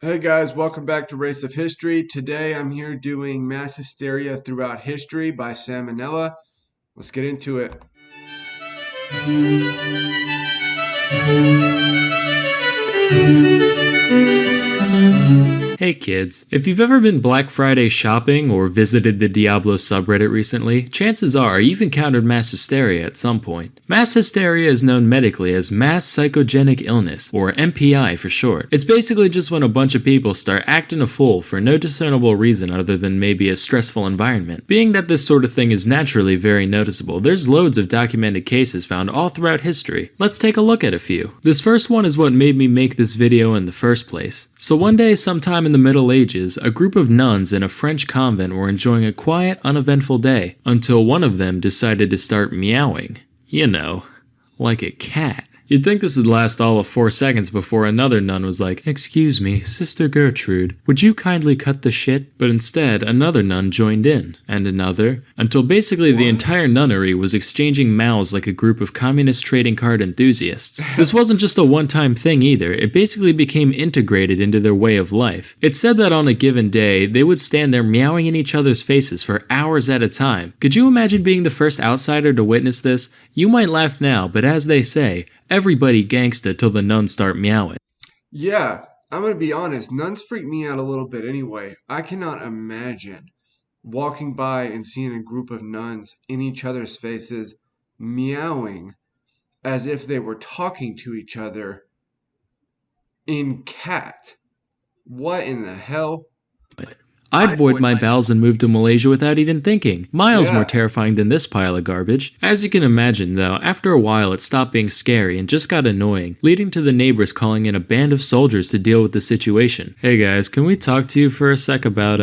Hey guys, welcome back to Race of History. Today I'm here doing Mass Hysteria Throughout History by Sam Manella. Let's get into it. Hey kids, if you've ever been Black Friday shopping or visited the Diablo subreddit recently, chances are you've encountered mass hysteria at some point. Mass hysteria is known medically as mass psychogenic illness, or MPI for short. It's basically just when a bunch of people start acting a fool for no discernible reason other than maybe a stressful environment. Being that this sort of thing is naturally very noticeable, there's loads of documented cases found all throughout history. Let's take a look at a few. This first one is what made me make this video in the first place. So one day sometime in the Middle Ages, a group of nuns in a French convent were enjoying a quiet, uneventful day, until one of them decided to start meowing. You know, like a cat. You'd think this would last all of 4 seconds before another nun was like, "Excuse me, Sister Gertrude, would you kindly cut the shit?" But instead, another nun joined in, and another, until basically the entire nunnery was exchanging mouths like a group of communist trading card enthusiasts. This wasn't just a one-time thing either, it basically became integrated into their way of life. It's said that on a given day, they would stand there meowing in each other's faces for hours at a time. Could you imagine being the first outsider to witness this? You might laugh now, but as they say, everybody gangsta till the nuns start meowing. Yeah, I'm going to be honest. Nuns freak me out a little bit anyway. I cannot imagine walking by and seeing a group of nuns in each other's faces meowing as if they were talking to each other in cat. What in the hell? I'd void my bowels and move to Malaysia without even thinking. Miles more terrifying than this pile of garbage. As you can imagine though, after a while it stopped being scary and just got annoying, leading to the neighbors calling in a band of soldiers to deal with the situation. "Hey guys, can we talk to you for a sec about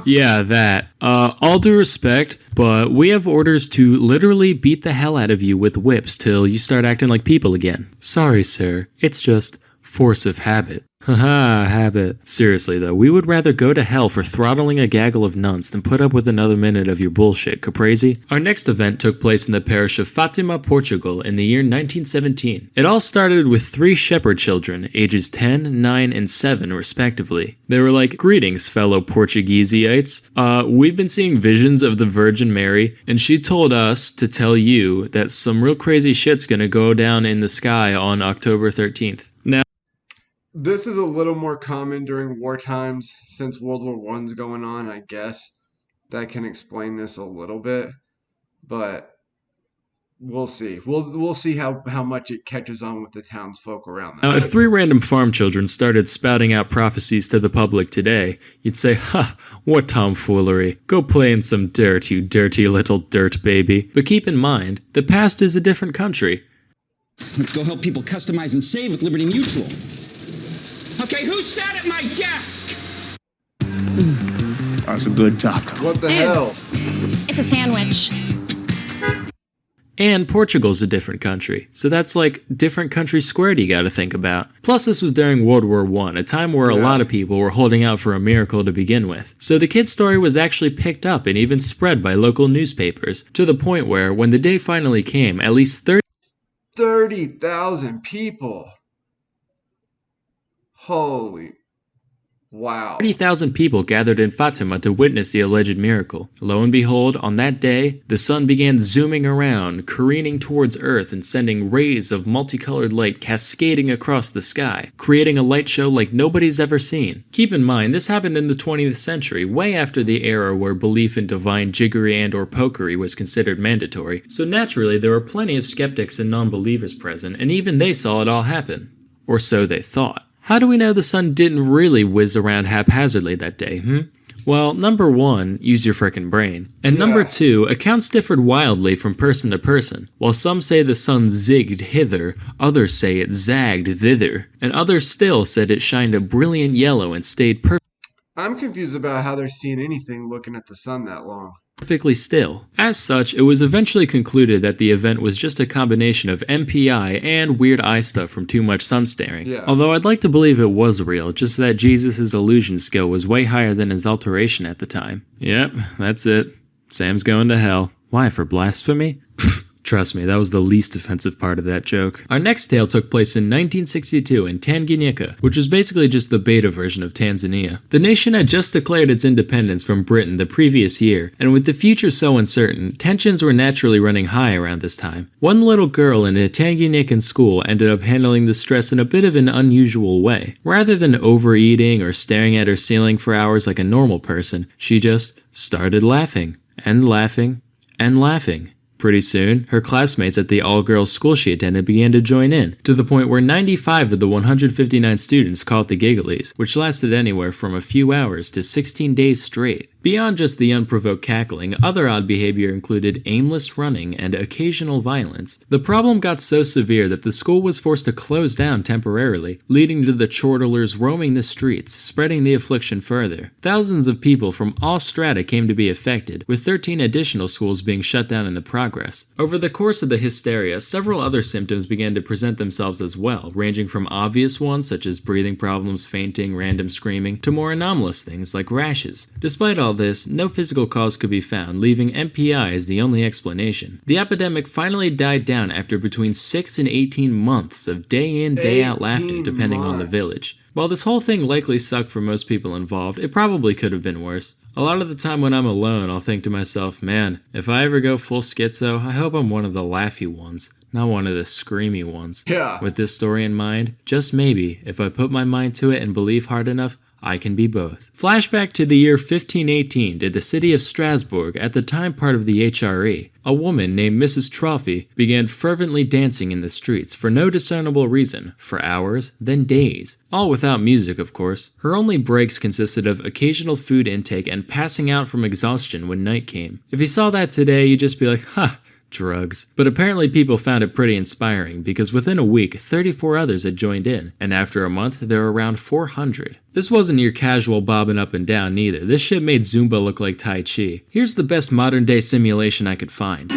Yeah, that. All due respect, but we have orders to literally beat the hell out of you with whips till you start acting like people again. Sorry sir, it's just force of habit." Haha, habit. Seriously though, we would rather go to hell for throttling a gaggle of nuns than put up with another minute of your bullshit, caprese? Our next event took place in the parish of Fatima, Portugal in the year 1917. It all started with 3 shepherd children, ages 10, 9, and 7 respectively. They were like, "Greetings, fellow Portugueseites. We've been seeing visions of the Virgin Mary, and she told us to tell you that some real crazy shit's gonna go down in the sky on October 13th. Now, This is a little more common during war times since World War I's going on, I guess. That can explain this a little bit, but we'll see. We'll see how much it catches on with the townsfolk around that. if 3 random farm children started spouting out prophecies to the public today, you'd say, "Ha, what tomfoolery. Go play in some dirt, you dirty little dirt baby." But keep in mind, the past is a different country. Let's go help people customize and save with Liberty Mutual. Okay, who sat at my desk? That's a good taco. What the hell? It's a sandwich. And Portugal's a different country, so that's like different country squared you gotta think about. Plus this was during World War I, a time where a lot of people were holding out for a miracle to begin with. So the kid's story was actually picked up and even spread by local newspapers, to the point where, when the day finally came, at least 30,000 people. Holy wow. 30,000 people gathered in Fatima to witness the alleged miracle. Lo and behold, on that day, the sun began zooming around, careening towards Earth and sending rays of multicolored light cascading across the sky, creating a light show like nobody's ever seen. Keep in mind, this happened in the 20th century, way after the era where belief in divine jiggery and or pokery was considered mandatory, so naturally there were plenty of skeptics and non-believers present, and even they saw it all happen. Or so they thought. How do we know the sun didn't really whiz around haphazardly that day, Well, number 1, use your frickin' brain. And number 2, accounts differed wildly from person to person. While some say the sun zigged hither, others say it zagged thither, and others still said it shined a brilliant yellow and stayed I'm confused about how they're seeing anything looking at the sun that long. perfectly still. As such, it was eventually concluded that the event was just a combination of MPI and weird eye stuff from too much sun staring. Yeah. Although I'd like to believe it was real, just that Jesus' illusion skill was way higher than his alteration at the time. Yep, that's it. Sam's going to hell. Why, for blasphemy? Trust me, that was the least offensive part of that joke. Our next tale took place in 1962 in Tanganyika, which was basically just the beta version of Tanzania. The nation had just declared its independence from Britain the previous year, and with the future so uncertain, tensions were naturally running high around this time. One little girl in a Tanganyikan school ended up handling the stress in a bit of an unusual way. Rather than overeating or staring at her ceiling for hours like a normal person, she just started laughing, and laughing, and laughing. Pretty soon, her classmates at the all-girls school she attended began to join in, to the point where 95 of the 159 students caught the gigglies, which lasted anywhere from a few hours to 16 days straight. Beyond just the unprovoked cackling, other odd behavior included aimless running and occasional violence. The problem got so severe that the school was forced to close down temporarily, leading to the chortlers roaming the streets, spreading the affliction further. Thousands of people from all strata came to be affected, with 13 additional schools being shut down in the progress. Over the course of the hysteria, several other symptoms began to present themselves as well, ranging from obvious ones such as breathing problems, fainting, random screaming, to more anomalous things like rashes. Despite all this, no physical cause could be found, leaving MPI as the only explanation. The epidemic finally died down after between 6 and 18 months of day in, day out laughter, depending on the village. While this whole thing likely sucked for most people involved, it probably could have been worse. A lot of the time when I'm alone, I'll think to myself, man, if I ever go full schizo, I hope I'm one of the laughy ones, not one of the screamy ones. Yeah. With this story in mind, just maybe, if I put my mind to it and believe hard enough, I can be both. Flashback to the year 1518 to the city of Strasbourg, at the time part of the HRE. A woman named Mrs. Trophy began fervently dancing in the streets for no discernible reason, for hours, then days. All without music, of course. Her only breaks consisted of occasional food intake and passing out from exhaustion when night came. If you saw that today, you'd just be like, ha! Drugs. But apparently people found it pretty inspiring, because within a week, 34 others had joined in, and after a month, there were around 400. This wasn't your casual bobbing up and down neither. This shit made Zumba look like Tai Chi. Here's the best modern day simulation I could find.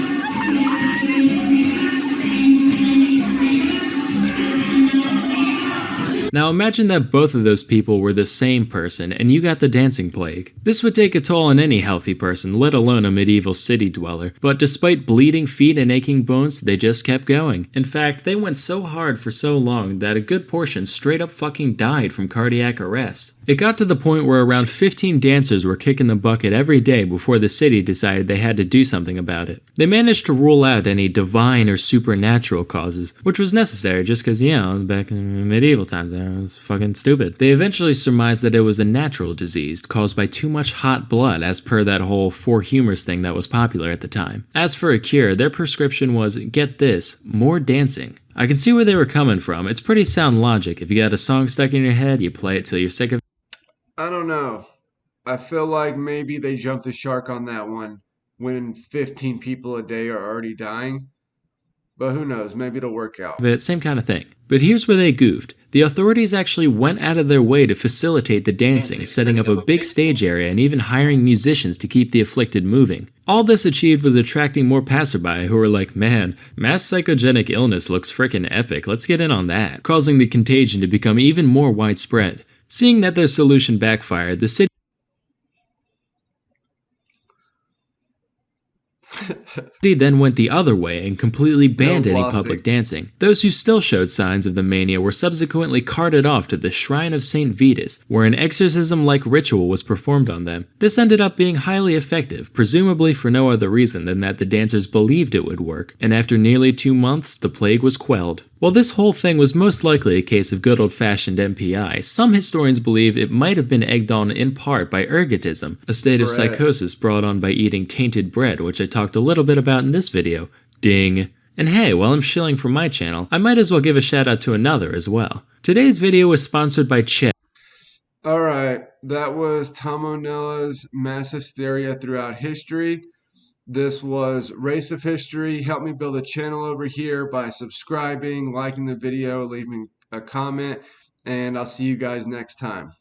Now imagine that both of those people were the same person and you got the dancing plague. This would take a toll on any healthy person, let alone a medieval city dweller, but despite bleeding feet and aching bones, they just kept going. In fact, they went so hard for so long that a good portion straight up fucking died from cardiac arrest. It got to the point where around 15 dancers were kicking the bucket every day before the city decided they had to do something about it. They managed to rule out any divine or supernatural causes, which was necessary just because, back in medieval times, it was fucking stupid. They eventually surmised that it was a natural disease caused by too much hot blood, as per that whole four humors thing that was popular at the time. As for a cure, their prescription was, get this, more dancing. I can see where they were coming from. It's pretty sound logic. If you got a song stuck in your head, you play it till you're sick of it. I don't know. I feel like maybe they jumped the shark on that one when 15 people a day are already dying. But who knows? Maybe it'll work out. Same kind of thing. But here's where they goofed. The authorities actually went out of their way to facilitate the dancing, setting up a big stage area and even hiring musicians to keep the afflicted moving. All this achieved was attracting more passerby who were like, man, mass psychogenic illness looks frickin' epic, let's get in on that, causing the contagion to become even more widespread. Seeing that their solution backfired, the city then went the other way and completely banned any public dancing. Those who still showed signs of the mania were subsequently carted off to the Shrine of St. Vitus, where an exorcism-like ritual was performed on them. This ended up being highly effective, presumably for no other reason than that the dancers believed it would work, and after nearly 2 months, the plague was quelled. While this whole thing was most likely a case of good old-fashioned MPI, some historians believe it might have been egged on in part by ergotism, a state of psychosis brought on by eating tainted bread, which I talked a little bit about in this video. Ding. And hey, while I'm shilling for my channel, I might as well give a shout out to another as well. Today's video was sponsored by Chet. Alright, that was Tom O'Nella's Mass Hysteria Throughout History. This was Race of History. Help me build a channel over here by subscribing, liking the video, leaving a comment, and I'll see you guys next time.